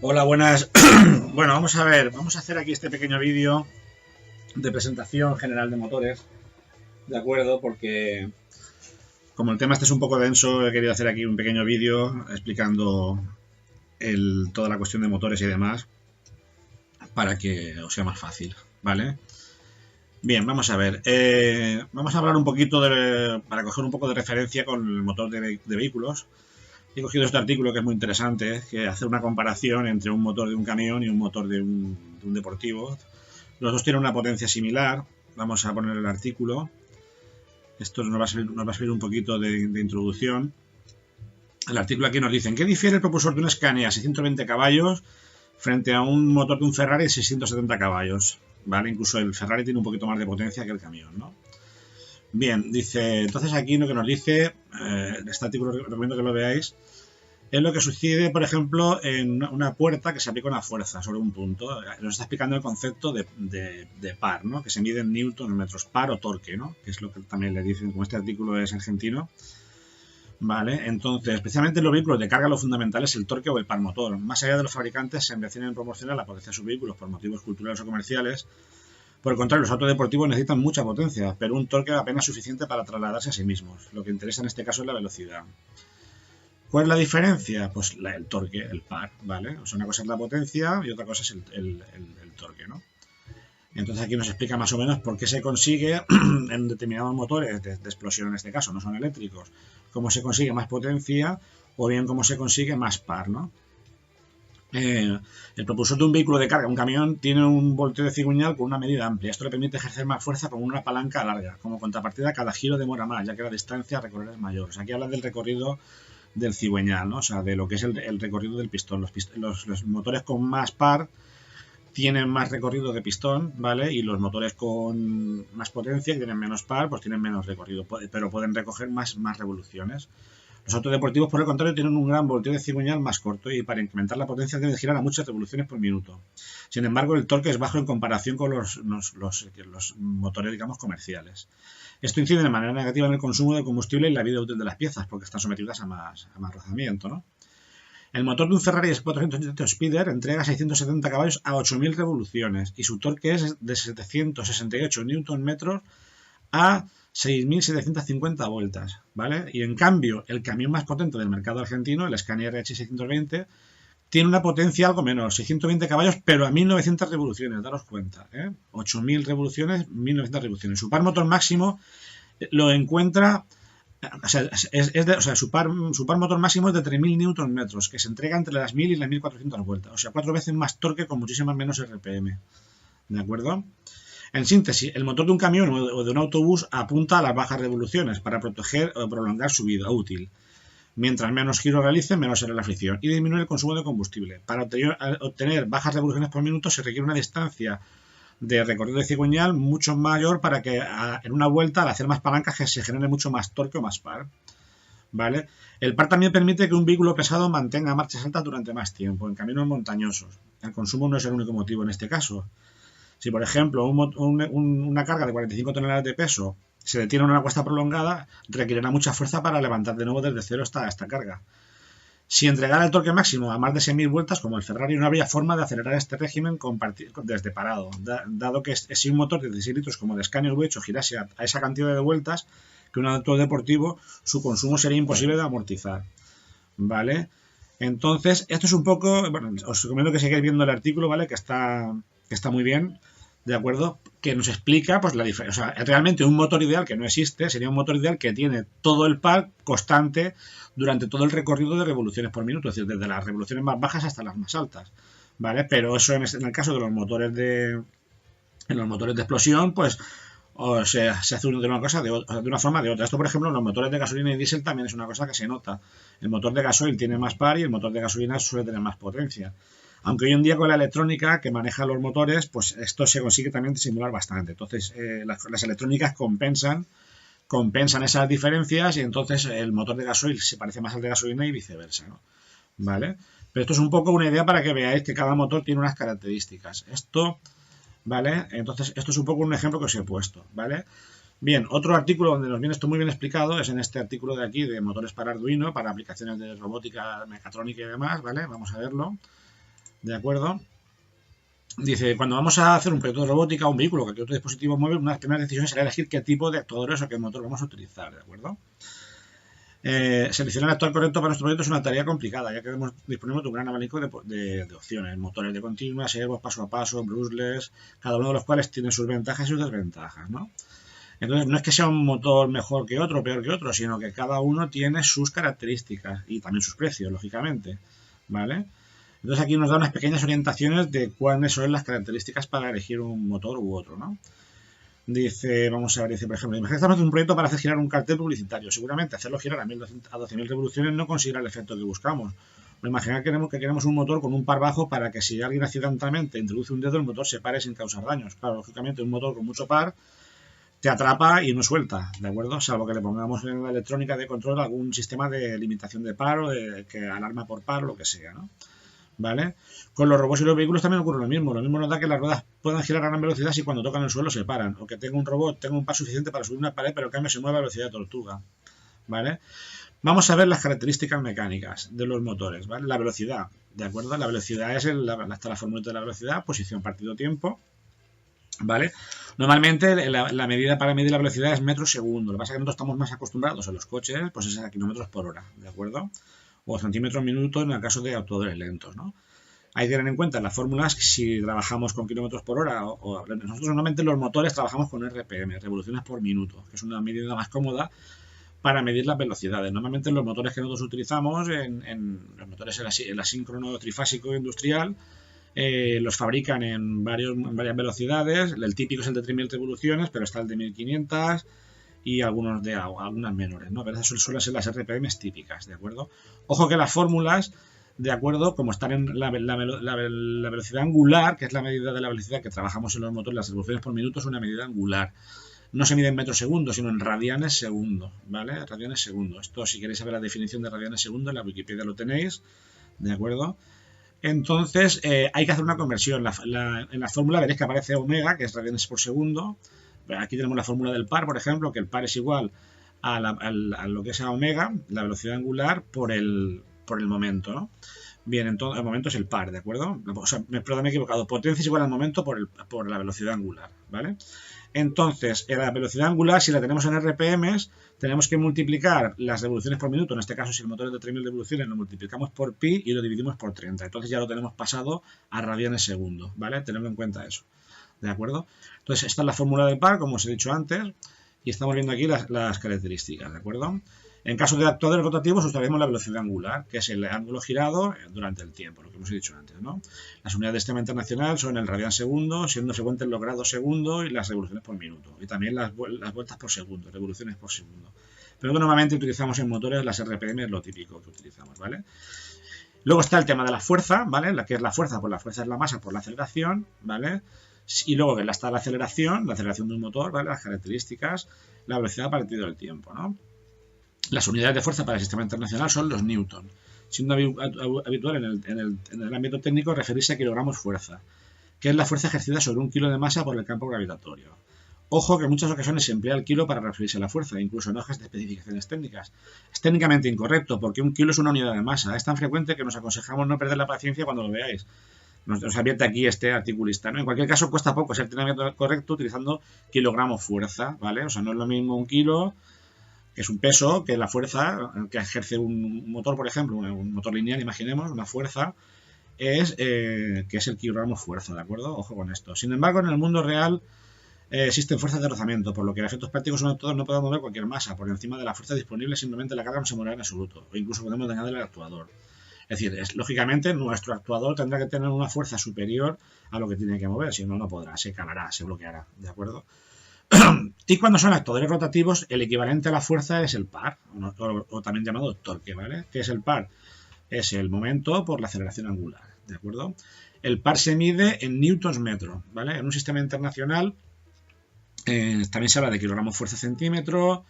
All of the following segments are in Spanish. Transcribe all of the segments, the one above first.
Hola, buenas. Bueno, vamos a ver, vamos a hacer aquí este pequeño vídeo de presentación general de motores, ¿de acuerdo? Porque como el tema este es un poco denso, he querido hacer aquí un pequeño vídeo explicando toda la cuestión de motores y demás para que os sea más fácil, ¿vale? Bien, vamos a ver. Vamos a hablar un poquito para coger un poco de referencia con el motor de vehículos. He cogido este artículo que es muy interesante, que hace una comparación entre un motor de un camión y un motor de un deportivo. Los dos tienen una potencia similar. Vamos a poner el artículo. Esto nos va a servir un poquito de introducción. El artículo aquí nos dice: ¿en qué difiere el propulsor de una Scania 620 caballos frente a un motor de un Ferrari de 670 caballos? ¿Vale? Incluso el Ferrari tiene un poquito más de potencia que el camión, ¿no? Bien, dice, entonces aquí lo que nos dice, este artículo recomiendo que lo veáis, es lo que sucede, por ejemplo, en una puerta que se aplica una fuerza sobre un punto. Nos está explicando el concepto de par, ¿no? Que se mide en newton, en metros, par o torque, ¿no? Que es lo que también le dicen, como este artículo es argentino. Vale, entonces, especialmente en los vehículos de carga lo fundamental es el torque o el par motor. Más allá de los fabricantes se empeñan en proporcionar la potencia de sus vehículos por motivos culturales o comerciales. Por el contrario, los autos deportivos necesitan mucha potencia, pero un torque apenas suficiente para trasladarse a sí mismos. Lo que interesa en este caso es la velocidad. ¿Cuál es la diferencia? Pues el torque, el par, ¿vale? O sea, una cosa es la potencia y otra cosa es el torque, ¿no? Entonces aquí nos explica más o menos por qué se consigue en determinados motores de explosión, en este caso, no son eléctricos, cómo se consigue más potencia o bien cómo se consigue más par, ¿no? El propulsor de un vehículo de carga, un camión, tiene un volteo de cigüeñal con una medida amplia. Esto le permite ejercer más fuerza con una palanca larga. Como contrapartida, cada giro demora más, ya que la distancia a recorrer es mayor. O sea, aquí hablan del recorrido del cigüeñal, ¿no? O sea, de lo que es el recorrido del pistón. Los motores con más par tienen más recorrido de pistón, ¿vale? Y los motores con más potencia, que tienen menos par, pues tienen menos recorrido, pero pueden recoger más revoluciones. Los autos deportivos, por el contrario, tienen un gran volteo de cigüeñal más corto y para incrementar la potencia deben girar a muchas revoluciones por minuto. Sin embargo, el torque es bajo en comparación con los motores, digamos, comerciales. Esto incide de manera negativa en el consumo de combustible y la vida útil de las piezas, porque están sometidas a más rozamiento, ¿no? El motor de un Ferrari S480 Spider entrega 670 caballos a 8.000 revoluciones y su torque es de 768 Nm a 6.750 vueltas, ¿vale? Y en cambio, el camión más potente del mercado argentino, el Scania RH 620, tiene una potencia algo menor, 620 caballos, pero a 1.900 revoluciones, daros cuenta, ¿eh? 8.000 revoluciones, 1.900 revoluciones. Su par motor máximo lo encuentra, su par motor máximo es de 3.000 Nm, que se entrega entre las 1.000 y las 1.400 vueltas, o sea, 4 veces más torque con muchísimas menos RPM, ¿de acuerdo? En síntesis, el motor de un camión o de un autobús apunta a las bajas revoluciones para proteger o prolongar su vida útil. Mientras menos giros realicen, menor será la fricción y disminuye el consumo de combustible. Para obtener bajas revoluciones por minuto se requiere una distancia de recorrido de cigüeñal mucho mayor para que en una vuelta, al hacer más palancas, se genere mucho más torque o más par, ¿vale? El par también permite que un vehículo pesado mantenga marchas altas durante más tiempo en caminos montañosos. El consumo no es el único motivo en este caso. Si, por ejemplo, una carga de 45 toneladas de peso se detiene en una cuesta prolongada, requerirá mucha fuerza para levantar de nuevo desde cero esta carga. Si entregara el torque máximo a más de 6.000 vueltas, como el Ferrari, no habría forma de acelerar este régimen desde parado, dado que si un motor de 16 litros como el Scania V8 girase a esa cantidad de vueltas que un auto deportivo, su consumo sería imposible de amortizar, ¿vale? Entonces, esto es un poco, bueno, os recomiendo que sigáis viendo el artículo, ¿vale? Que está muy bien, ¿de acuerdo? Que nos explica pues la diferencia. O sea, realmente un motor ideal que no existe sería un motor ideal que tiene todo el par constante durante todo el recorrido de revoluciones por minuto, es decir, desde las revoluciones más bajas hasta las más altas, ¿vale? Pero eso en el caso de los motores de explosión, pues o sea, se hace de una cosa de una forma de otra. Esto, por ejemplo, en los motores de gasolina y diésel también es una cosa que se nota. El motor de gasoil tiene más par y el motor de gasolina suele tener más potencia. Aunque hoy en día con la electrónica que maneja los motores, pues esto se consigue también disimular bastante. Entonces, las electrónicas compensan esas diferencias y entonces el motor de gasoil se parece más al de gasolina y viceversa, ¿no? ¿Vale? Pero esto es un poco una idea para que veáis que cada motor tiene unas características. ¿Vale? Entonces, esto es un poco un ejemplo que os he puesto, ¿vale? Bien, otro artículo donde nos viene esto muy bien explicado es en este artículo de aquí de motores para Arduino, para aplicaciones de robótica, mecatrónica y demás, ¿vale? Vamos a verlo. ¿De acuerdo? Dice, cuando vamos a hacer un proyecto de robótica o un vehículo, cualquier otro dispositivo móvil, una de las primeras decisiones será elegir qué tipo de actuadores o qué motor vamos a utilizar, ¿de acuerdo? Seleccionar el actual correcto para nuestro proyecto es una tarea complicada, ya que disponemos de un gran abanico de opciones, motores de continua, servos, paso a paso, brushless, cada uno de los cuales tiene sus ventajas y sus desventajas, ¿no? Entonces, no es que sea un motor mejor que otro, peor que otro, sino que cada uno tiene sus características y también sus precios, lógicamente, ¿vale? Entonces aquí nos da unas pequeñas orientaciones de cuáles son las características para elegir un motor u otro, ¿no? Dice, vamos a ver, dice, por ejemplo, imagínate que estamos en un proyecto para hacer girar un cartel publicitario. Seguramente hacerlo girar a 12.000 revoluciones no conseguirá el efecto que buscamos. O imaginar que queremos un motor con un par bajo para que si alguien accidentalmente introduce un dedo, el motor se pare sin causar daños. Claro, lógicamente un motor con mucho par te atrapa y no suelta, ¿de acuerdo? Salvo que le pongamos en la electrónica de control algún sistema de limitación de par o de que alarma por par o lo que sea, ¿no? ¿Vale? Con los robots y los vehículos también ocurre lo mismo. Lo mismo nos da que las ruedas puedan girar a gran velocidad si cuando tocan el suelo se paran. O que tenga un robot, tenga un par suficiente para subir una pared, pero en cambio se mueve a velocidad de tortuga. ¿Vale? Vamos a ver las características mecánicas de los motores. ¿Vale? La velocidad. ¿De acuerdo? La velocidad es hasta la fórmula de la velocidad, posición partido tiempo. ¿Vale? Normalmente la medida para medir la velocidad es metros segundo. Lo que pasa es que nosotros estamos más acostumbrados en los coches, pues es a kilómetros por hora. ¿De acuerdo? O centímetros minuto en el caso de actuadores lentos, ¿no? Hay que tener en cuenta las fórmulas si trabajamos con kilómetros por hora nosotros normalmente los motores trabajamos con RPM, revoluciones por minuto, que es una medida más cómoda para medir las velocidades. Normalmente los motores que nosotros utilizamos, los motores el asíncrono trifásico industrial, los fabrican en varias velocidades. El típico es el de 3.000 revoluciones, pero está el de 1.500 y algunas menores, ¿no? Pero esas suelen ser las RPMs típicas, ¿de acuerdo? Ojo que las fórmulas, de acuerdo, como están en la velocidad angular, que es la medida de la velocidad que trabajamos en los motores, las revoluciones por minuto es una medida angular. No se mide en metros segundo, sino en radianes segundo, ¿vale? Radianes segundo. Esto, si queréis saber la definición de radianes segundo, en la Wikipedia lo tenéis, ¿de acuerdo? Entonces, hay que hacer una conversión. En la fórmula veréis que aparece omega, que es radianes por segundo. Aquí tenemos la fórmula del par, por ejemplo, que el par es igual a lo que es a omega, la velocidad angular, por el momento, ¿no? Bien, entonces el momento es el par, ¿de acuerdo? O sea, perdón, me he equivocado. Potencia es igual al momento por la velocidad angular, ¿vale? Entonces, la velocidad angular, si la tenemos en RPMs, tenemos que multiplicar las revoluciones por minuto. En este caso, si el motor es de 3.000 revoluciones, lo multiplicamos por pi y lo dividimos por 30. Entonces ya lo tenemos pasado a radianes segundo, ¿vale? Tenedlo en cuenta eso. ¿De acuerdo? Entonces, esta es la fórmula del par, como os he dicho antes, y estamos viendo aquí las características, ¿de acuerdo? En caso de actuadores rotativos, usaremos la velocidad angular, que es el ángulo girado durante el tiempo, lo que hemos dicho antes, ¿no? Las unidades de sistema internacional son el radian segundo, siendo frecuentes los grados segundo y las revoluciones por minuto, y también las vueltas por segundo, revoluciones por segundo. Pero normalmente utilizamos en motores las RPM, es lo típico que utilizamos, ¿vale? Luego está el tema de la fuerza, ¿vale? La que es la fuerza, pues la fuerza es la masa por la aceleración, ¿vale? Y luego está la aceleración de un motor, ¿vale? Las características, la velocidad partido del tiempo, ¿no? Las unidades de fuerza para el sistema internacional son los newton, siendo habitual en el ámbito técnico referirse a kilogramos fuerza, que es la fuerza ejercida sobre un kilo de masa por el campo gravitatorio. Ojo que en muchas ocasiones se emplea el kilo para referirse a la fuerza, incluso en hojas de especificaciones técnicas. Es técnicamente incorrecto, porque un kilo es una unidad de masa. Es tan frecuente que nos aconsejamos no perder la paciencia cuando lo veáis. Nos advierte aquí este articulista, ¿no? En cualquier caso, cuesta poco ser técnicamente correcto utilizando kilogramos fuerza, ¿vale? O sea, no es lo mismo un kilo, que es un peso, que la fuerza que ejerce un motor, por ejemplo, un motor lineal, imaginemos, una fuerza, que es el kilogramo fuerza, ¿de acuerdo? Ojo con esto. Sin embargo, en el mundo real existen fuerzas de rozamiento, por lo que en efectos prácticos no podemos mover cualquier masa por encima de la fuerza disponible, simplemente la carga no se moverá en absoluto, o incluso podemos dañar el actuador. Es decir, lógicamente nuestro actuador tendrá que tener una fuerza superior a lo que tiene que mover, si no, no podrá, se calará, se bloqueará, ¿de acuerdo? Y cuando son actuadores rotativos, el equivalente a la fuerza es el par, o también llamado torque, ¿vale? ¿Qué es el par? Es el momento por la aceleración angular, ¿de acuerdo? El par se mide en newtons metro, ¿vale? En un sistema internacional también se habla de kilogramos fuerza centímetro,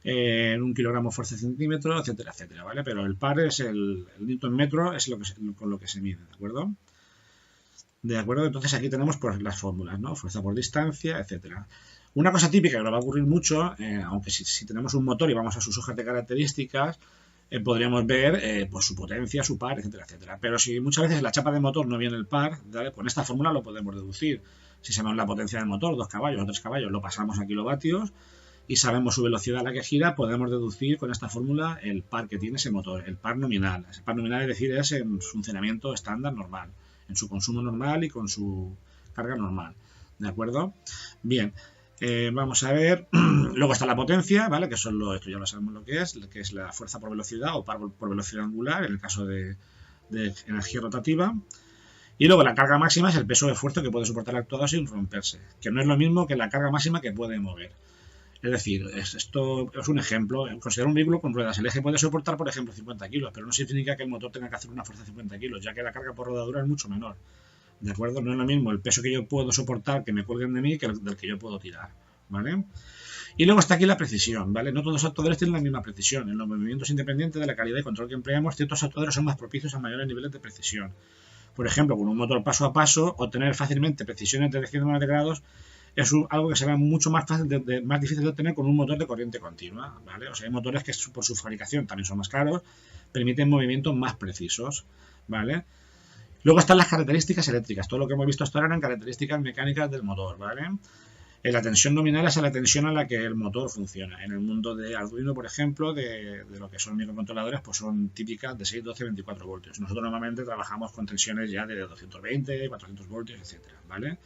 en un kilogramo fuerza centímetro, etcétera, etcétera, ¿vale? Pero el par es el newton metro, es con lo que se mide, ¿de acuerdo? De acuerdo, entonces aquí tenemos pues, las fórmulas, ¿no? Fuerza por distancia, etcétera. Una cosa típica que nos va a ocurrir mucho, aunque si tenemos un motor y vamos a sus hojas de características, podríamos ver pues su potencia, su par, etcétera, etcétera. Pero si muchas veces la chapa del motor no viene el par, ¿vale? Con esta fórmula lo podemos deducir. Si sabemos la potencia del motor, 2 caballos o 3 caballos, lo pasamos a kilovatios y sabemos su velocidad a la que gira, podemos deducir con esta fórmula el par que tiene ese motor, el par nominal. Ese par nominal, es decir, es en su funcionamiento estándar normal, en su consumo normal y con su carga normal. ¿De acuerdo? Bien. Vamos a ver, luego está la potencia, ¿vale? Que son esto ya lo sabemos lo que es la fuerza por velocidad o par por velocidad angular, en el caso de energía rotativa. Y luego la carga máxima es el peso de esfuerzo que puede soportar el actuador sin romperse, que no es lo mismo que la carga máxima que puede mover. Es decir, esto es un ejemplo. Considera un vehículo con ruedas. El eje puede soportar, por ejemplo, 50 kilos, pero no significa que el motor tenga que hacer una fuerza de 50 kilos, ya que la carga por rodadura es mucho menor. ¿De acuerdo? No es lo mismo el peso que yo puedo soportar que me cuelguen de mí que el del que yo puedo tirar, ¿vale? Y luego está aquí la precisión, ¿vale? No todos los actuadores tienen la misma precisión. En los movimientos independientes de la calidad y control que empleamos, ciertos actuadores son más propicios a mayores niveles de precisión. Por ejemplo, con un motor paso a paso, obtener fácilmente precisiones de 190 grados es algo que será mucho más fácil, más difícil de obtener con un motor de corriente continua, ¿vale? O sea, hay motores que por su fabricación también son más caros, permiten movimientos más precisos, ¿vale? Luego están las características eléctricas. Todo lo que hemos visto hasta ahora eran características mecánicas del motor, ¿vale? La tensión nominal es la tensión a la que el motor funciona. En el mundo de Arduino, por ejemplo, de lo que son microcontroladores, pues son típicas de 6, 12, 24 voltios. Nosotros normalmente trabajamos con tensiones ya de 220, 400 voltios, etcétera, ¿vale?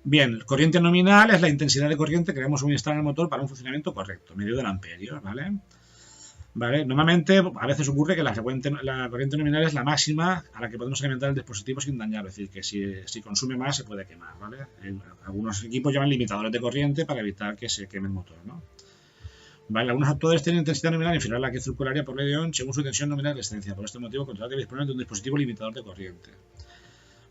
Bien, corriente nominal es la intensidad de corriente que debemos suministrar al motor para un funcionamiento correcto, medido en amperios, ¿vale? ¿Vale? Normalmente, a veces ocurre que la corriente nominal es la máxima a la que podemos alimentar el dispositivo sin dañar, es decir, que si consume más se puede quemar, ¿vale? Algunos equipos llevan limitadores de corriente para evitar que se queme el motor, ¿no? ¿Vale? Algunos actuadores tienen intensidad nominal inferior a la que circularía por medio según su tensión nominal de resistencia. Por este motivo, controlar que disponer de un dispositivo limitador de corriente.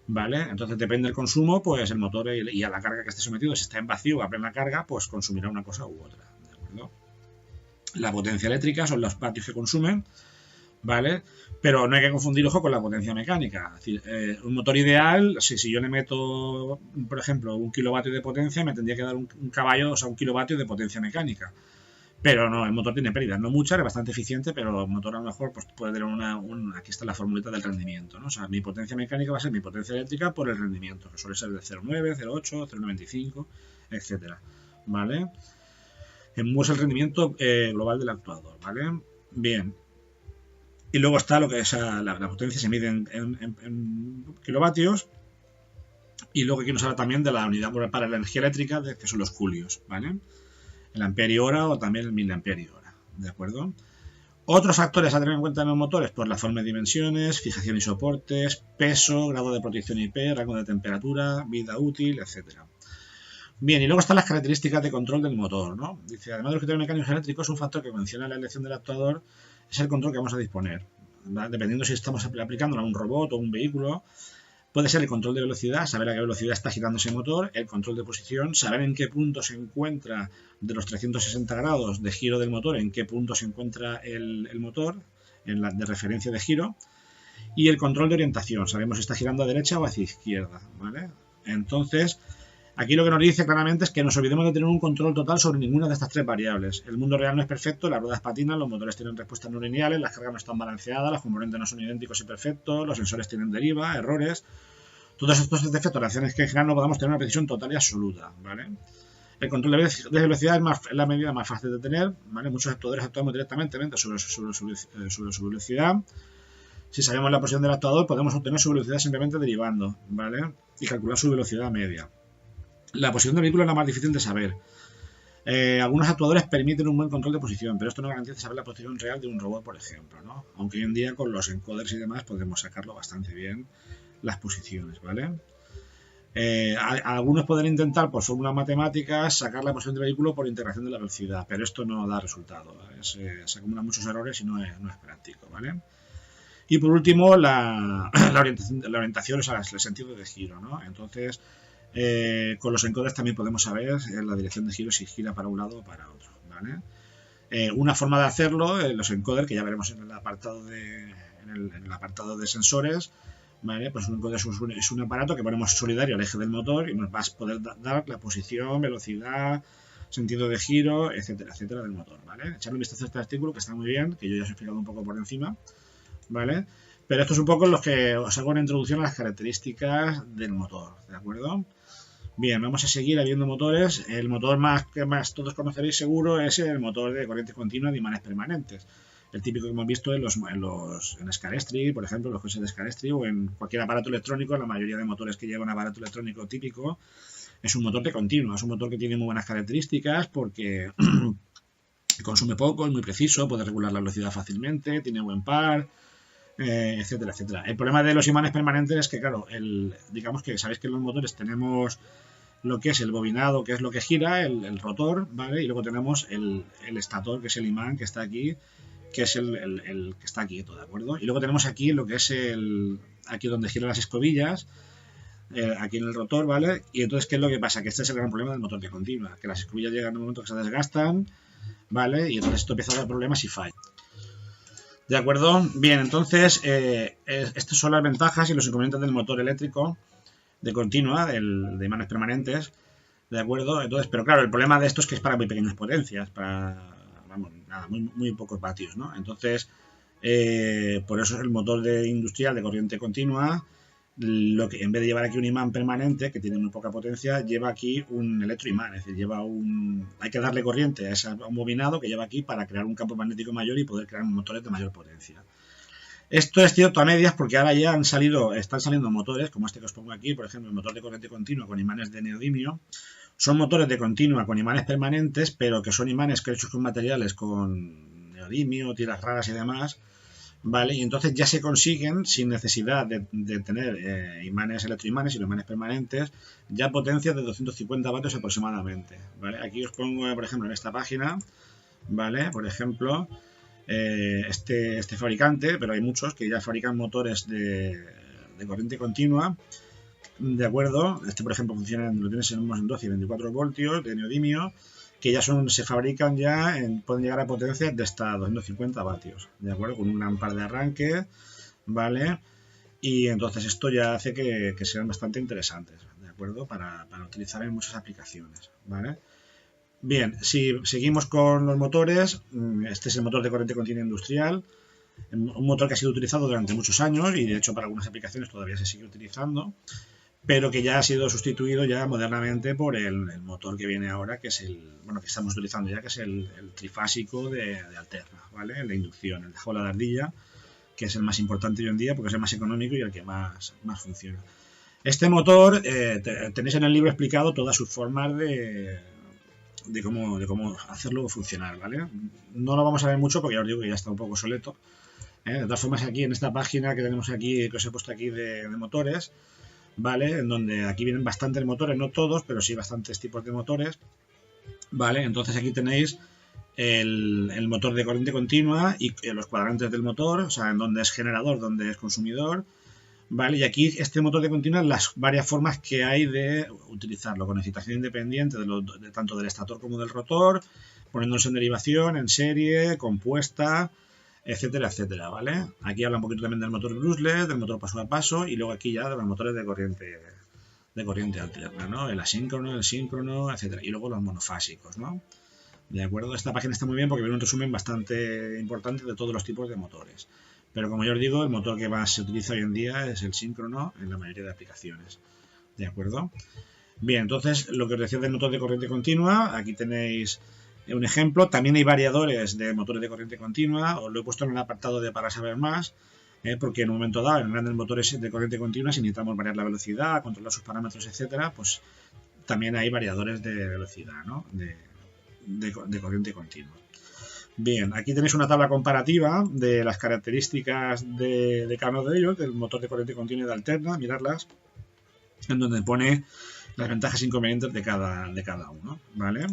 ¿Vale? Entonces depende del consumo, pues el motor y a la carga que esté sometido, si está en vacío o a plena carga, pues consumirá una cosa u otra, ¿de acuerdo? La potencia eléctrica son los vatios que consumen, ¿vale? Pero no hay que confundir, ojo, con la potencia mecánica. Es decir, un motor ideal, si yo le meto, por ejemplo, 1 kilovatio de potencia, me tendría que dar un caballo, o sea, 1 kilovatio de potencia mecánica. Pero no, el motor tiene pérdidas, no muchas, es bastante eficiente, pero el motor a lo mejor pues, puede tener aquí está la formulita del rendimiento, ¿no? O sea, mi potencia mecánica va a ser mi potencia eléctrica por el rendimiento, que suele ser de 0,9, 0,8, 0,95, etcétera, ¿vale? Es el rendimiento global del actuador, ¿vale? Bien. Y luego está lo que es la potencia, se mide en kilovatios. Y luego aquí nos habla también de la unidad para la energía eléctrica, que son los julios, ¿vale? El amperio hora o también el miliamperio hora, ¿de acuerdo? Otros factores a tener en cuenta en los motores, pues la forma de dimensiones, fijación y soportes, peso, grado de protección IP, rango de temperatura, vida útil, etcétera. Bien, y luego están las características de control del motor, ¿no? Dice, además de los criterios mecánicos y eléctricos, un factor que menciona la elección del actuador es el control que vamos a disponer, ¿vale? Dependiendo si estamos aplicándolo a un robot o un vehículo, puede ser el control de velocidad, saber a qué velocidad está girando ese motor, el control de posición, saber en qué punto se encuentra de los 360 grados de giro del motor, en qué punto se encuentra el motor de referencia de giro, y el control de orientación, sabemos si está girando a derecha o hacia izquierda, ¿vale? Entonces, aquí lo que nos dice claramente es que nos olvidemos de tener un control total sobre ninguna de estas tres variables. El mundo real no es perfecto, las ruedas patinan, los motores tienen respuestas no lineales, las cargas no están balanceadas, los componentes no son idénticos y perfectos, los sensores tienen deriva, errores. Todos estos defectos, reacciones que en general no podamos tener una precisión total y absoluta, ¿vale? El control de velocidad es la medida más fácil de tener, ¿vale? Muchos actuadores actuamos directamente sobre su velocidad. Si sabemos la posición del actuador, podemos obtener su velocidad simplemente derivando, ¿vale? Y calcular su velocidad media. La posición del vehículo es la más difícil de saber. Algunos actuadores permiten un buen control de posición, pero esto no garantiza saber la posición real de un robot, por ejemplo, ¿no? Aunque hoy en día con los encoders y demás podemos sacarlo bastante bien las posiciones, ¿vale? Algunos pueden intentar por fórmulas matemáticas sacar la posición del vehículo por integración de la velocidad, pero esto no da resultado, ¿vale? Se acumulan muchos errores y no es práctico, ¿vale? Y por último, la orientación, o sea, el sentido de giro, ¿no? Entonces, con los encoders también podemos saber la dirección de giro si gira para un lado o para otro, ¿vale? Una forma de hacerlo, los encoders, que ya veremos en el apartado de sensores, ¿vale? Pues un encoder es un aparato que ponemos solidario al eje del motor y nos va a poder dar la posición, velocidad, sentido de giro, etcétera, etcétera, del motor, ¿vale? Echarle un vistazo a este artículo que está muy bien, que yo ya os he explicado un poco por encima, ¿vale? Pero esto es un poco los que os hago una introducción a las características del motor, ¿de acuerdo? Bien, vamos a seguir habiendo motores. El motor que más todos conoceréis seguro es el motor de corriente continua de imanes permanentes. El típico que hemos visto en Scalestri, por ejemplo, los coches de Scalestri o en cualquier aparato electrónico. La mayoría de motores que llevan aparato electrónico típico es un motor de continua. Es un motor que tiene muy buenas características porque consume poco, es muy preciso, puede regular la velocidad fácilmente, tiene buen par, etcétera, etcétera. El problema de los imanes permanentes es que, claro, digamos que sabéis que en los motores tenemos lo que es el bobinado, que es lo que gira, el rotor, ¿vale? Y luego tenemos el estator, que es el imán que está aquí, que es el que está quieto, ¿de acuerdo? Y luego tenemos aquí lo que es aquí donde giran las escobillas, aquí en el rotor, ¿vale? Y entonces, ¿qué es lo que pasa? Que este es el gran problema del motor de continua, que las escobillas llegan a un momento que se desgastan, ¿vale? Y entonces esto empieza a dar problemas y falla. ¿De acuerdo? Bien, entonces, estas son las ventajas y los inconvenientes del motor eléctrico de continua, de imanes permanentes, ¿de acuerdo? Entonces, pero claro, el problema de esto es que es para muy pequeñas potencias, para, vamos, nada, muy pocos vatios, ¿no? Entonces, por eso es el motor industrial de corriente continua, lo que en vez de llevar aquí un imán permanente, que tiene muy poca potencia, lleva aquí un electroimán, es decir, hay que darle corriente a un bobinado que lleva aquí para crear un campo magnético mayor y poder crear motores de mayor potencia. Esto es cierto a medias porque ahora ya están saliendo motores, como este que os pongo aquí, por ejemplo, el motor de corriente continua con imanes de neodimio. Son motores de continua con imanes permanentes, pero que son imanes hechos con materiales con neodimio, tiras raras y demás, ¿vale? Y entonces ya se consiguen, sin necesidad de tener imanes electroimanes, sino imanes permanentes, ya potencias de 250 vatios aproximadamente, ¿vale? Aquí os pongo, por ejemplo, en esta página, ¿vale? Por ejemplo, este fabricante, pero hay muchos que ya fabrican motores de corriente continua, ¿de acuerdo? Este, por ejemplo, lo tienes en 12 y 24 voltios de neodimio, que ya se fabrican pueden llegar a potencias de hasta 250 vatios, ¿de acuerdo? Con un gran par de arranque, ¿vale? Y entonces esto ya hace que sean bastante interesantes, ¿de acuerdo? Para utilizar en muchas aplicaciones, ¿vale? Bien, si seguimos con los motores, este es el motor de corriente continua industrial, un motor que ha sido utilizado durante muchos años y de hecho para algunas aplicaciones todavía se sigue utilizando, pero que ya ha sido sustituido ya modernamente por el motor que viene ahora, que es que estamos utilizando ya, que es el trifásico de Alterna, ¿vale? El de inducción, el de jaula de ardilla, que es el más importante hoy en día porque es el más económico y el que más funciona. Este motor, tenéis en el libro explicado todas sus formas de cómo hacerlo funcionar, ¿vale? No lo vamos a ver mucho porque ya os digo que ya está un poco obsoleto. De todas formas, aquí en esta página que tenemos aquí, que os he puesto aquí de motores, ¿vale? En donde aquí vienen bastantes motores, no todos, pero sí bastantes tipos de motores, ¿vale? Entonces aquí tenéis el motor de corriente continua y los cuadrantes del motor, o sea, en donde es generador, donde es consumidor, ¿vale? Y aquí este motor de continua, las varias formas que hay de utilizarlo, con excitación independiente tanto del estator como del rotor, poniéndose en derivación, en serie, compuesta, etcétera, etcétera, ¿vale? Aquí habla un poquito también del motor brushless, del motor paso a paso y luego aquí ya de los motores de corriente alterna, ¿no? El asíncrono, el síncrono, etcétera. Y luego los monofásicos, ¿no? ¿De acuerdo? Esta página está muy bien porque viene un resumen bastante importante de todos los tipos de motores. Pero como yo os digo, el motor que más se utiliza hoy en día es el síncrono en la mayoría de aplicaciones. ¿De acuerdo? Bien, entonces lo que os decía del motor de corriente continua, aquí tenéis un ejemplo. También hay variadores de motores de corriente continua, os lo he puesto en el apartado de para saber más, porque en un momento dado, en grandes motores de corriente continua, si necesitamos variar la velocidad, controlar sus parámetros, etcétera, pues también hay variadores de velocidad, ¿no? de corriente continua. Bien, aquí tenéis una tabla comparativa de las características de cada uno de ellos, del motor de corriente continua y de alterna, mirarlas, en donde pone las ventajas e inconvenientes de cada uno, ¿vale?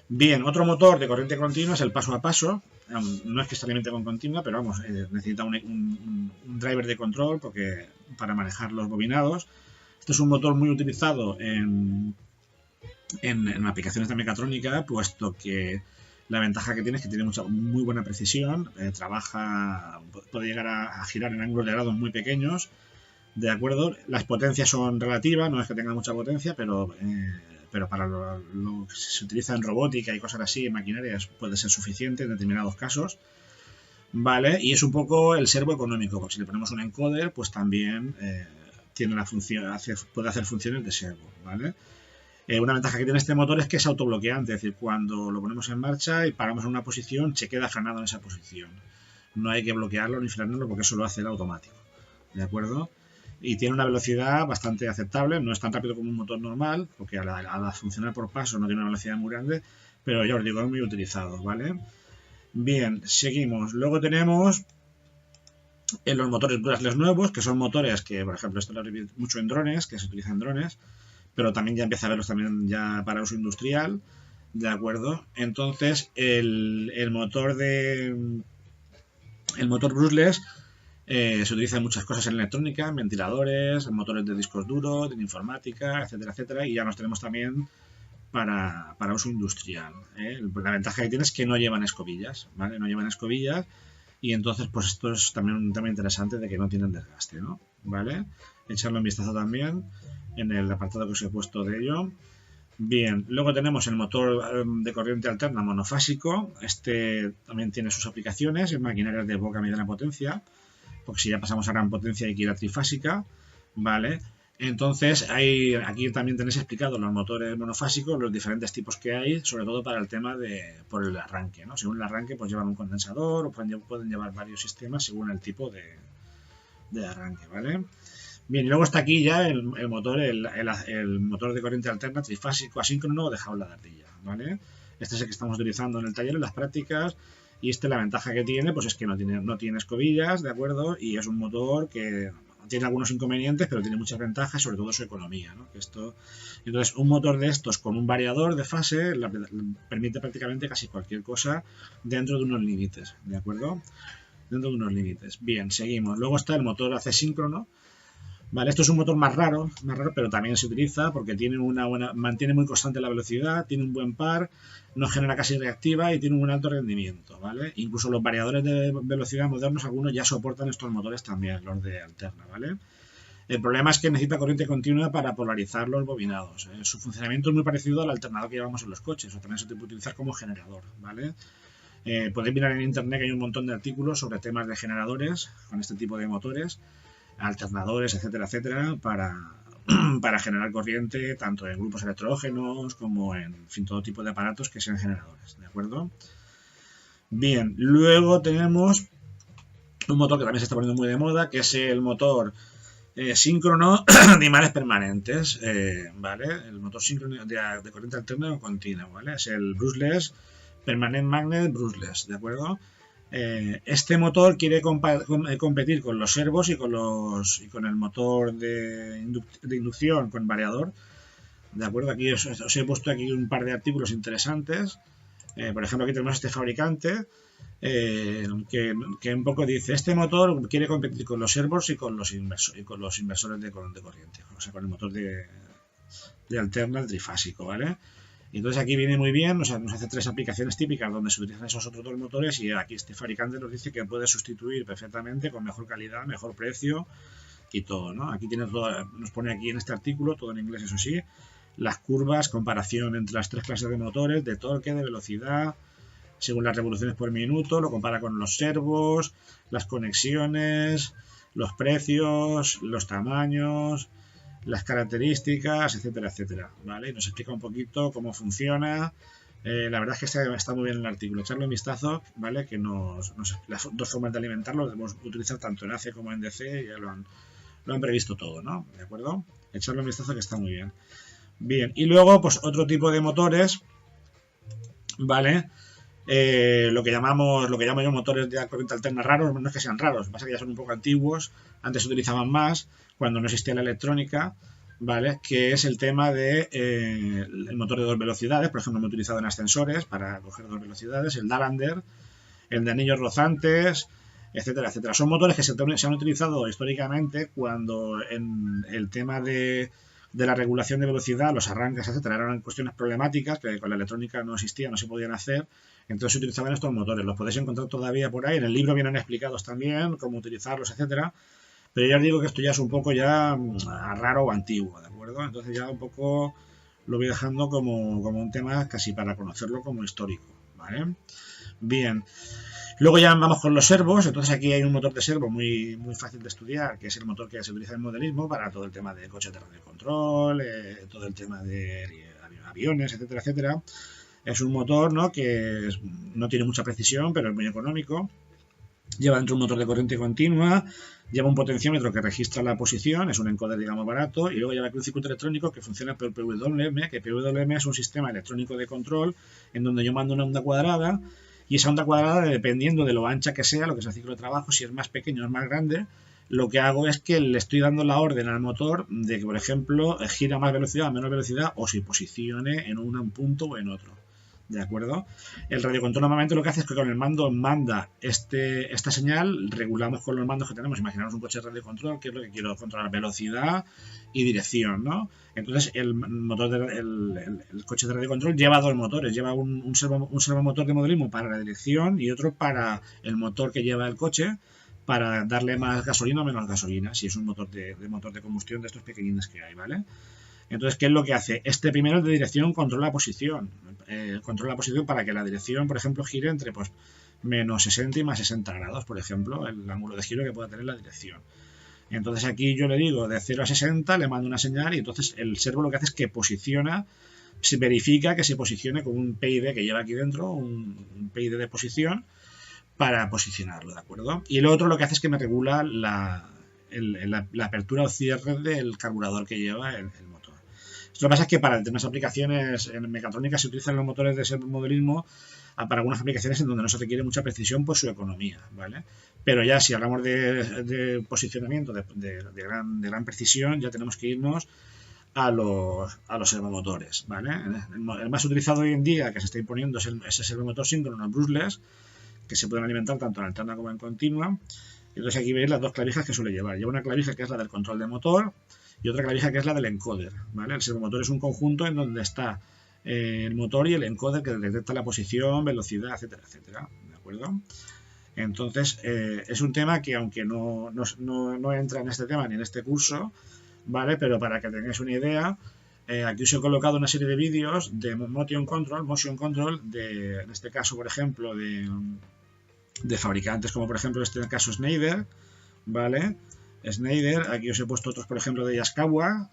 Bien, otro motor de corriente continua es el paso a paso. No es que se alimente con continua, pero vamos, necesita un driver de control para manejar los bobinados. Este es un motor muy utilizado en aplicaciones de mecatrónica, puesto que la ventaja que tiene es que tiene muy buena precisión, puede llegar a girar en ángulos de grados muy pequeños, ¿de acuerdo? Las potencias son relativas, no es que tenga mucha potencia, pero pero para lo que se utiliza en robótica y cosas así, en maquinarias, puede ser suficiente en determinados casos, ¿vale? Y es un poco el servo económico, porque si le ponemos un encoder, pues también tiene la función, puede hacer funciones de servo, ¿vale? Una ventaja que tiene este motor es que es autobloqueante, es decir, cuando lo ponemos en marcha y paramos en una posición, se queda frenado en esa posición. No hay que bloquearlo ni frenarlo porque eso lo hace el automático, ¿de acuerdo? Y tiene una velocidad bastante aceptable, no es tan rápido como un motor normal, porque al funcionar por paso no tiene una velocidad muy grande, pero ya os digo, es muy utilizado, ¿vale? Bien, seguimos. Luego tenemos los motores brushless nuevos, que son motores que, por ejemplo, esto lo he mucho en drones, que se utilizan en drones, pero también ya empieza a verlos también ya para uso industrial, ¿de acuerdo? Entonces, el motor brushless se utiliza en muchas cosas en electrónica, en ventiladores, en motores de discos duros, en informática, etcétera, etcétera, y ya los tenemos también para uso industrial, ¿eh? La ventaja que tiene es que no llevan escobillas, ¿vale? No llevan escobillas y entonces pues esto es también un tema interesante de que no tienen desgaste, ¿no? ¿Vale? Echarle un vistazo también en el apartado que os he puesto de ello. Bien, luego tenemos el motor de corriente alterna monofásico. Este también tiene sus aplicaciones en maquinarias de poca mediana potencia, porque si ya pasamos a gran potencia hay que ir a trifásica, ¿vale? Entonces, aquí también tenéis explicados los motores monofásicos, los diferentes tipos que hay, sobre todo para el tema por el arranque, ¿no? Según el arranque, pues llevan un condensador o pueden llevar varios sistemas según el tipo de arranque, ¿vale? Bien, y luego está aquí ya el motor de corriente alterna trifásico asíncrono de jaula de ardilla, ¿vale? Este es el que estamos utilizando en el taller, en las prácticas, y la ventaja que tiene, pues es que no tiene escobillas, ¿de acuerdo? Y es un motor que tiene algunos inconvenientes, pero tiene muchas ventajas, sobre todo su economía, ¿no? Entonces, un motor de estos con un variador de fase permite prácticamente casi cualquier cosa dentro de unos límites, ¿de acuerdo? Dentro de unos límites. Bien, seguimos. Luego está el motor asíncrono. Vale, esto es un motor más raro, pero también se utiliza porque mantiene muy constante la velocidad, tiene un buen par, no genera casi reactiva y tiene un alto rendimiento, ¿vale? Incluso los variadores de velocidad modernos, algunos ya soportan estos motores también, los de alterna, ¿vale? El problema es que necesita corriente continua para polarizar los bobinados. Su funcionamiento es muy parecido al alternador que llevamos en los coches, o también se puede utilizar como generador, ¿vale? Podéis mirar en internet que hay un montón de artículos sobre temas de generadores con este tipo de motores, alternadores, etcétera, etcétera, para generar corriente tanto en grupos electrógenos como en fin, todo tipo de aparatos que sean generadores, ¿de acuerdo? Bien, luego tenemos un motor que también se está poniendo muy de moda, que es el motor síncrono de imanes permanentes, ¿vale? El motor síncrono de corriente alterna o continua, ¿vale? Es el brushless Permanent Magnet Brushless, ¿de acuerdo? Este motor quiere competir con los servos y con el motor de inducción con variador, ¿de acuerdo? Aquí os he puesto aquí un par de artículos interesantes. Por ejemplo, aquí tenemos este fabricante que un poco dice: este motor quiere competir con los servos y con los inversores de corriente, o sea, con el motor de alterna trifásico, ¿vale? Y entonces aquí viene muy bien, nos hace 3 aplicaciones típicas donde se utilizan esos otros 2 motores, y aquí este fabricante nos dice que puede sustituir perfectamente con mejor calidad, mejor precio y todo, ¿no? Aquí tiene todo, nos pone aquí en este artículo, todo en inglés eso sí, las curvas, comparación entre las 3 clases de motores, de torque, de velocidad, según las revoluciones por minuto, lo compara con los servos, las conexiones, los precios, los tamaños, las características, etcétera, etcétera, ¿vale? Nos explica un poquito cómo funciona. La verdad es que está muy bien el artículo. Echarle un vistazo, ¿vale? Que las 2 formas de alimentarlo lo debemos utilizar tanto en AC como en DC, y ya lo han previsto todo, ¿no? ¿De acuerdo? Echarle un vistazo que está muy bien. Bien, y luego, pues otro tipo de motores, ¿vale? Lo que llamo yo motores de corriente alterna raros, no es que sean raros, pasa que ya son un poco antiguos, antes se utilizaban más, cuando no existía la electrónica, ¿vale? Que es el tema de el motor de 2 velocidades, por ejemplo, me he utilizado en ascensores para coger 2 velocidades, el Dalander, el de anillos rozantes, etcétera, etcétera. Son motores que se han utilizado históricamente cuando en el tema de la regulación de velocidad, los arranques, etcétera, eran cuestiones problemáticas que con la electrónica no existían, no se podían hacer. Entonces se utilizaban estos motores. Los podéis encontrar todavía por ahí. En el libro vienen explicados también cómo utilizarlos, etcétera. Pero ya os digo que esto ya es un poco ya raro o antiguo, ¿de acuerdo? Entonces ya un poco lo voy dejando como un tema casi para conocerlo como histórico, ¿vale? Bien. Luego ya vamos con los servos. Entonces aquí hay un motor de servo muy fácil de estudiar, que es el motor que se utiliza en modelismo para todo el tema de coches de radiocontrol, todo el tema de aviones, etcétera, etcétera. Es un motor, ¿no?, que no tiene mucha precisión, pero es muy económico. Lleva dentro un motor de corriente continua, lleva un potenciómetro que registra la posición, es un encoder, digamos, barato, y luego lleva aquí un circuito electrónico que funciona por PWM, que PWM es un sistema electrónico de control en donde yo mando una onda cuadrada, y esa onda cuadrada, dependiendo de lo ancha que sea, lo que es el ciclo de trabajo, si es más pequeño o es más grande, lo que hago es que le estoy dando la orden al motor de que, por ejemplo, gira a más velocidad o menos velocidad, o se posicione en un punto o en otro. ¿De acuerdo? El radiocontrol normalmente lo que hace es que con el mando manda esta señal, regulamos con los mandos que tenemos. Imaginaos un coche de radiocontrol, que es lo que quiero controlar: velocidad y dirección, ¿no? Entonces el coche de radiocontrol lleva dos motores, lleva un servomotor de modelismo para la dirección y otro para el motor que lleva el coche, para darle más gasolina o menos gasolina, si es un motor de combustión de estos pequeñines que hay, ¿vale? Entonces, ¿qué es lo que hace? Este primero de dirección controla la posición. Controla la posición para que la dirección, por ejemplo, gire entre pues, menos 60 y más 60 grados, por ejemplo, el ángulo de giro que pueda tener la dirección. Entonces aquí yo le digo de 0 a 60, le mando una señal y entonces el servo lo que hace es que se verifica que se posicione con un PID que lleva aquí dentro, un PID de posición, para posicionarlo, ¿de acuerdo? Y el otro lo que hace es que me regula la apertura o cierre del carburador que lleva el motor. Lo que pasa es que para determinadas aplicaciones en mecatrónica se utilizan los motores de servomodelismo para algunas aplicaciones en donde no se requiere mucha precisión por su economía, ¿vale? Pero ya si hablamos de posicionamiento de gran precisión, ya tenemos que irnos a los servomotores, ¿vale? El más utilizado hoy en día que se está imponiendo es ese servomotor síncrono brushless, que se pueden alimentar tanto en alterna como en continua. Entonces aquí veis las dos clavijas que suele llevar. Lleva una clavija que es la del control de motor y otra clavija que es la del encoder, ¿vale? El servomotor es un conjunto en donde está el motor y el encoder que detecta la posición, velocidad, etcétera, etcétera, ¿de acuerdo? Entonces es un tema que, aunque no entra en este tema ni en este curso, ¿vale? Pero para que tengáis una idea, aquí os he colocado una serie de vídeos de motion control, en este caso, por ejemplo, de fabricantes como, por ejemplo, en este caso Schneider, ¿vale? Schneider, aquí os he puesto otros, por ejemplo, de Yaskawa,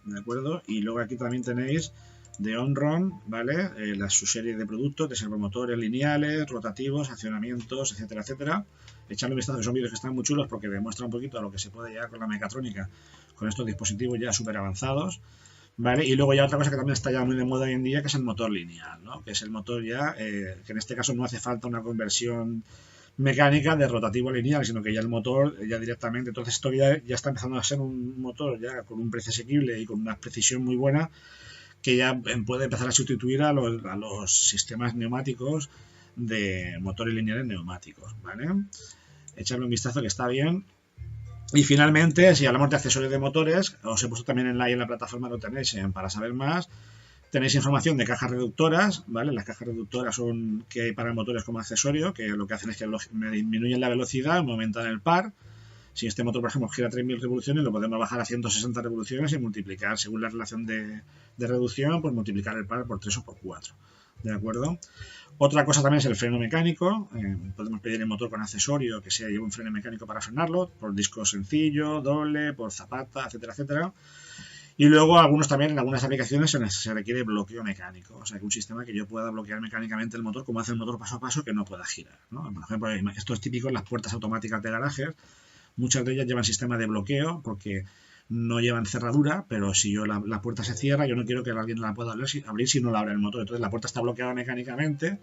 ¿de acuerdo? Y luego aquí también tenéis de Onron, ¿vale? Su serie de productos de servomotores lineales, rotativos, accionamientos, etcétera, etcétera. Echadle un vistazo, que son vídeos que están muy chulos porque demuestran un poquito a lo que se puede llegar con la mecatrónica con estos dispositivos ya súper avanzados, ¿vale? Y luego ya otra cosa que también está ya muy de moda hoy en día, que es el motor lineal, ¿no? Que es el motor ya, que en este caso no hace falta una conversión mecánica de rotativo a lineal, sino que ya el motor ya directamente, entonces esto ya está empezando a ser un motor ya con un precio asequible y con una precisión muy buena, que ya puede empezar a sustituir a los sistemas neumáticos de motores lineales neumáticos, ¿vale? Echarle un vistazo que está bien. Y finalmente, si hablamos de accesorios de motores, os he puesto también en la plataforma, lo tenéis para saber más. Tenéis información de cajas reductoras, ¿vale? Las cajas reductoras son que hay para motores como accesorio, que lo que hacen es que disminuyen la velocidad, aumentan el par. Si este motor, por ejemplo, gira 3000 revoluciones, lo podemos bajar a 160 revoluciones y multiplicar, según la relación de reducción, pues multiplicar el par por 3 o por 4. ¿De acuerdo? Otra cosa también es el freno mecánico. Podemos pedir el motor con accesorio que lleve un freno mecánico para frenarlo, por disco sencillo, doble, por zapata, etcétera, etcétera. Y luego en algunas aplicaciones se requiere bloqueo mecánico, o sea que un sistema que yo pueda bloquear mecánicamente el motor, como hace el motor paso a paso, que no pueda girar, ¿no? Por ejemplo, esto es típico en las puertas automáticas de garajes. Muchas de ellas llevan sistema de bloqueo porque no llevan cerradura, pero si la puerta se cierra, yo no quiero que alguien la pueda abrir si no la abre el motor. Entonces la puerta está bloqueada mecánicamente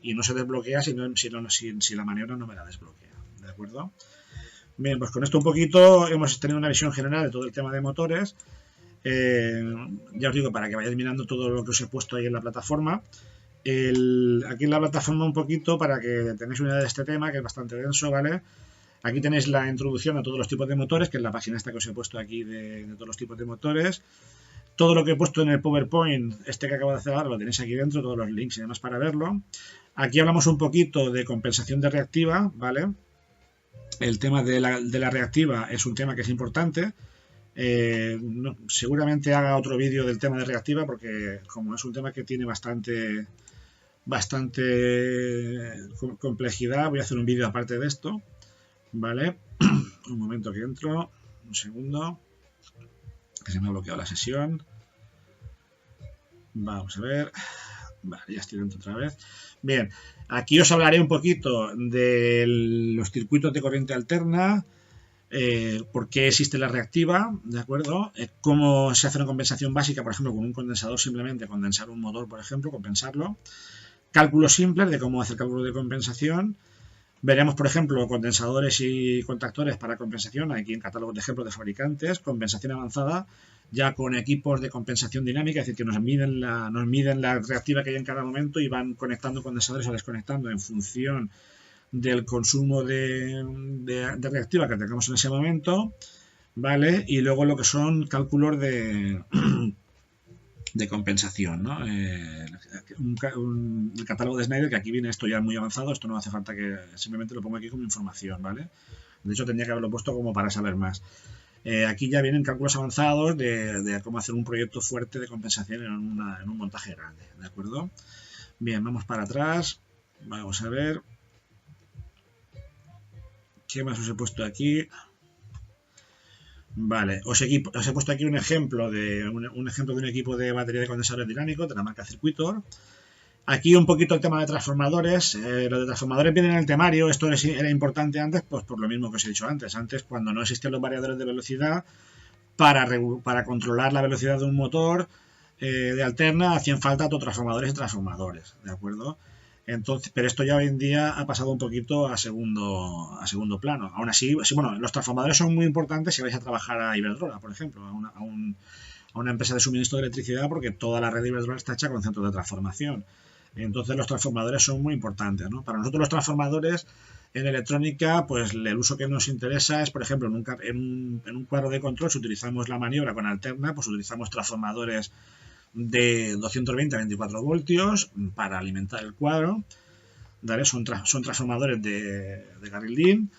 y no se desbloquea si la maniobra no me la desbloquea. ¿De acuerdo? Bien, pues con esto un poquito hemos tenido una visión general de todo el tema de motores. Ya os digo, para que vayáis mirando todo lo que os he puesto ahí en la plataforma. Aquí en la plataforma un poquito, para que tengáis una idea de este tema, que es bastante denso, ¿vale? Aquí tenéis la introducción a todos los tipos de motores, que es la página esta que os he puesto aquí de todos los tipos de motores. Todo lo que he puesto en el PowerPoint, que acabo de hacer ahora, lo tenéis aquí dentro, todos los links y demás para verlo. Aquí hablamos un poquito de compensación de reactiva, ¿vale? El tema de la reactiva es un tema que es importante, Seguramente haga otro vídeo del tema de reactiva, porque como es un tema que tiene bastante complejidad, voy a hacer un vídeo aparte de esto, ¿vale? Un momento que entro, un segundo, que se me ha bloqueado la sesión. Vamos a ver. Vale, ya estoy dentro otra vez. Bien, aquí os hablaré un poquito de los circuitos de corriente alterna, por qué existe la reactiva, ¿de acuerdo? Cómo se hace una compensación básica, por ejemplo, con un condensador, simplemente condensar un motor, por ejemplo, compensarlo. Cálculos simples de cómo hacer cálculo de compensación. Veremos, por ejemplo, condensadores y contactores para compensación, aquí en catálogos de ejemplos de fabricantes, compensación avanzada, ya con equipos de compensación dinámica, es decir, que nos miden la reactiva que hay en cada momento y van conectando condensadores o desconectando en función del consumo de reactiva que tengamos en ese momento, ¿vale? Y luego lo que son cálculos de compensación, ¿no? El catálogo de Schneider, que aquí viene esto ya muy avanzado, esto no hace falta que simplemente lo pongo aquí como información, ¿vale? De hecho tendría que haberlo puesto como para saber más. Aquí ya vienen cálculos avanzados de cómo hacer un proyecto fuerte de compensación en un montaje grande, ¿de acuerdo? Bien, vamos para atrás, vamos a ver qué más os he puesto aquí. Vale, os he puesto aquí un ejemplo de un equipo de batería de condensadores dinámicos de la marca Circuitor. Aquí un poquito el tema de transformadores. Lo de transformadores viene en el temario. Esto era importante antes, pues por lo mismo que os he dicho antes. Antes, cuando no existían los variadores de velocidad, para controlar la velocidad de un motor de alterna, hacían falta autotransformadores y transformadores, ¿de acuerdo? Entonces, pero esto ya hoy en día ha pasado un poquito a segundo plano. Aún así, bueno, los transformadores son muy importantes si vais a trabajar a Iberdrola, por ejemplo, a una empresa de suministro de electricidad, porque toda la red de Iberdrola está hecha con centros de transformación. Entonces los transformadores son muy importantes, ¿no? Para nosotros los transformadores en electrónica, pues el uso que nos interesa es, por ejemplo, en un cuadro de control, si utilizamos la maniobra con alterna, pues utilizamos transformadores de 220 a 24 voltios para alimentar el cuadro, ¿vale? Son transformadores de Garrildin,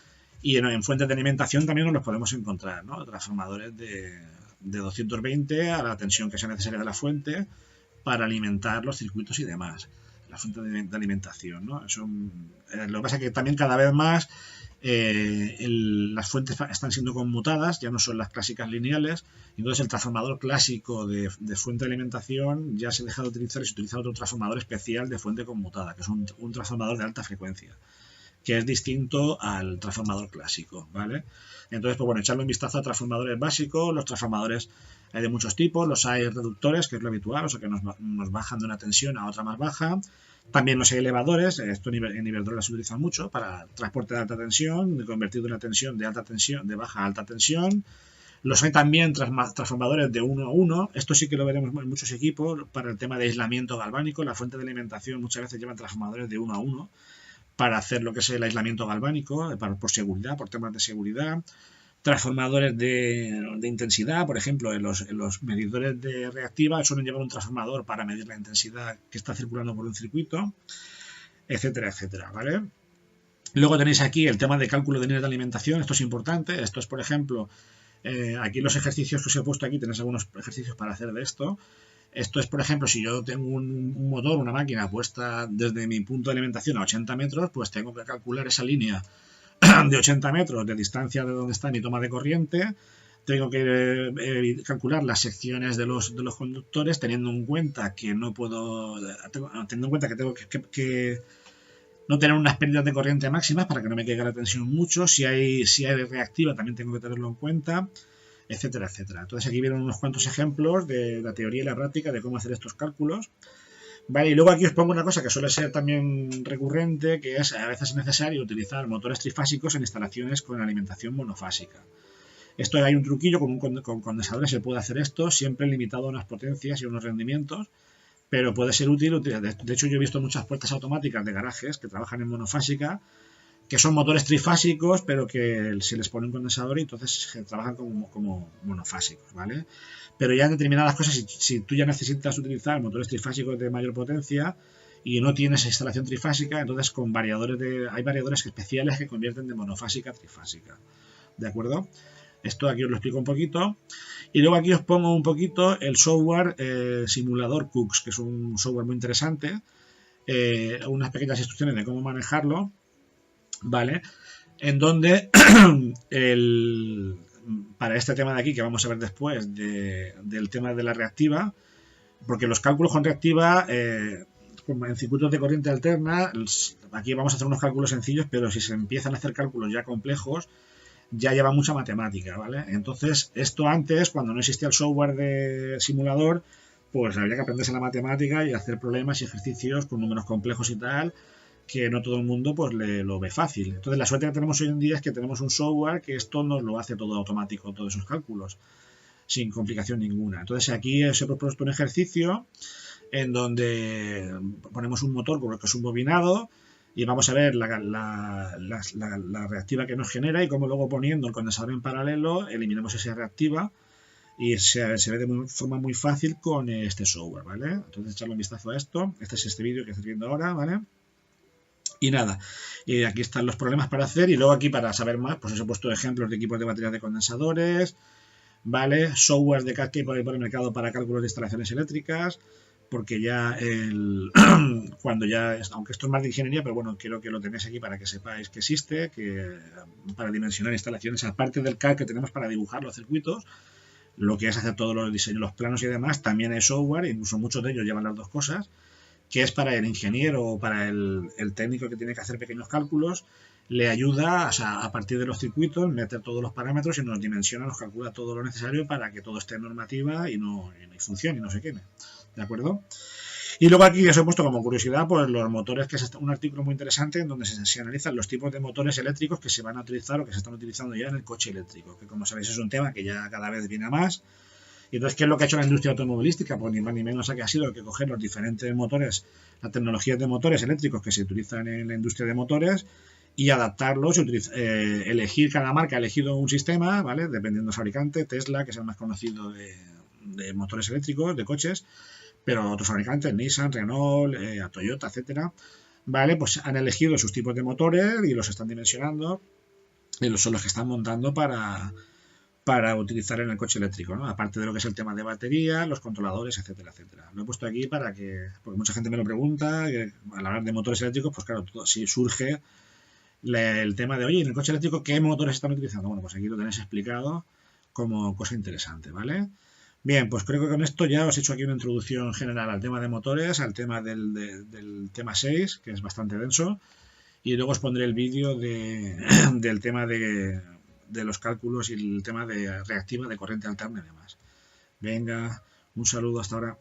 y en fuentes de alimentación también nos los podemos encontrar, ¿no? Transformadores de 220 a la tensión que sea necesaria de la fuente para alimentar los circuitos y demás, la fuente de alimentación, ¿no? Lo que pasa es que también cada vez más las fuentes están siendo conmutadas, ya no son las clásicas lineales, y entonces el transformador clásico de fuente de alimentación ya se deja de utilizar y se utiliza otro transformador especial de fuente conmutada, que es un transformador de alta frecuencia, que es distinto al transformador clásico, ¿vale? Entonces, pues bueno, echarle un vistazo a transformadores básicos. Los transformadores hay de muchos tipos, los hay reductores, que es lo habitual, o sea que nos bajan de una tensión a otra más baja. También los hay elevadores, esto en Iberdrola se utiliza mucho para transporte de alta tensión, de convertir de una tensión de alta tensión, de baja a alta tensión. Los hay también transformadores de 1 a 1, esto sí que lo veremos en muchos equipos para el tema de aislamiento galvánico. La fuente de alimentación muchas veces llevan transformadores de 1 a 1 para hacer lo que es el aislamiento galvánico, por seguridad, por temas de seguridad. Transformadores de intensidad, por ejemplo, en los medidores de reactiva suelen llevar un transformador para medir la intensidad que está circulando por un circuito, etcétera, etcétera, ¿vale? Luego tenéis aquí el tema de cálculo de nivel de alimentación. Esto es importante. Esto es, por ejemplo, aquí los ejercicios que os he puesto aquí, tenéis algunos ejercicios para hacer de esto. Esto es, por ejemplo, si yo tengo un motor, una máquina puesta desde mi punto de alimentación a 80 metros, pues tengo que calcular esa línea de 80 metros de distancia de donde está mi toma de corriente. Tengo que calcular las secciones de los conductores, teniendo en cuenta que tengo que no tener unas pérdidas de corriente máximas para que no me caiga la tensión mucho. Si hay reactiva también tengo que tenerlo en cuenta, etcétera, etcétera. Entonces aquí vienen unos cuantos ejemplos de la teoría y la práctica de cómo hacer estos cálculos. Vale, y luego aquí os pongo una cosa que suele ser también recurrente, que es a veces necesario utilizar motores trifásicos en instalaciones con alimentación monofásica. Esto hay un truquillo, con condensadores se puede hacer esto, siempre limitado a unas potencias y unos rendimientos, pero puede ser útil. De hecho, yo he visto muchas puertas automáticas de garajes que trabajan en monofásica, que son motores trifásicos, pero que se les pone un condensador y entonces trabajan como monofásicos, ¿vale? Pero ya en determinadas cosas, si tú ya necesitas utilizar motores trifásicos de mayor potencia y no tienes instalación trifásica, entonces hay variadores especiales que convierten de monofásica a trifásica, ¿de acuerdo? Esto aquí os lo explico un poquito. Y luego aquí os pongo un poquito el software simulador Cooks, que es un software muy interesante, unas pequeñas instrucciones de cómo manejarlo, ¿vale? En donde para este tema de aquí, que vamos a ver después, del tema de la reactiva, porque los cálculos con reactiva, en circuitos de corriente alterna, aquí vamos a hacer unos cálculos sencillos, pero si se empiezan a hacer cálculos ya complejos, ya lleva mucha matemática, ¿vale? Entonces, esto antes, cuando no existía el software de simulador, pues había que aprenderse la matemática y hacer problemas y ejercicios con números complejos y tal, que no todo el mundo pues lo ve fácil. Entonces, la suerte que tenemos hoy en día es que tenemos un software que esto nos lo hace todo automático, todos esos cálculos, sin complicación ninguna. Entonces, aquí os he propuesto un ejercicio en donde ponemos un motor que es un bobinado, y vamos a ver la reactiva que nos genera y cómo luego poniendo el condensador en paralelo eliminamos esa reactiva y se ve de forma muy fácil con este software, ¿vale? Entonces echarle un vistazo a esto. Este es este vídeo que estoy viendo ahora, ¿vale? Y nada, y aquí están los problemas para hacer, y luego aquí para saber más, pues os he puesto ejemplos de equipos de baterías de condensadores, ¿vale? Software de CAD que hay por el mercado para cálculos de instalaciones eléctricas, porque ya cuando ya, aunque esto es más de ingeniería, pero bueno, quiero que lo tengáis aquí para que sepáis que existe, que para dimensionar instalaciones, aparte del CAD que tenemos para dibujar los circuitos, lo que es hacer todos los diseños, los planos y demás, también hay software, incluso muchos de ellos llevan las dos cosas, que es para el ingeniero o para el técnico que tiene que hacer pequeños cálculos, le ayuda, o sea, a partir de los circuitos, meter todos los parámetros y nos dimensiona, nos calcula todo lo necesario para que todo esté en normativa y no funcione y no se queme. ¿De acuerdo? Y luego aquí os he puesto como curiosidad pues los motores, que es un artículo muy interesante en donde se analizan los tipos de motores eléctricos que se van a utilizar o que se están utilizando ya en el coche eléctrico, que como sabéis es un tema que ya cada vez viene a más. Y entonces, ¿qué es lo que ha hecho la industria automovilística? Pues ni más ni menos que ha sido que coger los diferentes motores, las tecnologías de motores eléctricos que se utilizan en la industria de motores y adaptarlos, elegir, cada marca ha elegido un sistema, ¿vale? Dependiendo del fabricante, Tesla, que es el más conocido de motores eléctricos, de coches, pero otros fabricantes, Nissan, Renault, Toyota, etcétera, ¿vale? Pues han elegido sus tipos de motores y los están dimensionando y son los que están montando para utilizar en el coche eléctrico, ¿no? Aparte de lo que es el tema de batería, los controladores, etcétera, etcétera. Lo he puesto aquí porque mucha gente me lo pregunta, al hablar de motores eléctricos, pues claro, si surge el tema de, oye, en el coche eléctrico, ¿qué motores están utilizando? Bueno, pues aquí lo tenéis explicado como cosa interesante, ¿vale? Bien, pues creo que con esto ya os he hecho aquí una introducción general al tema de motores, al tema del tema 6, que es bastante denso, y luego os pondré el vídeo del tema de los cálculos y el tema de reactiva de corriente alterna y demás. Venga, un saludo hasta ahora.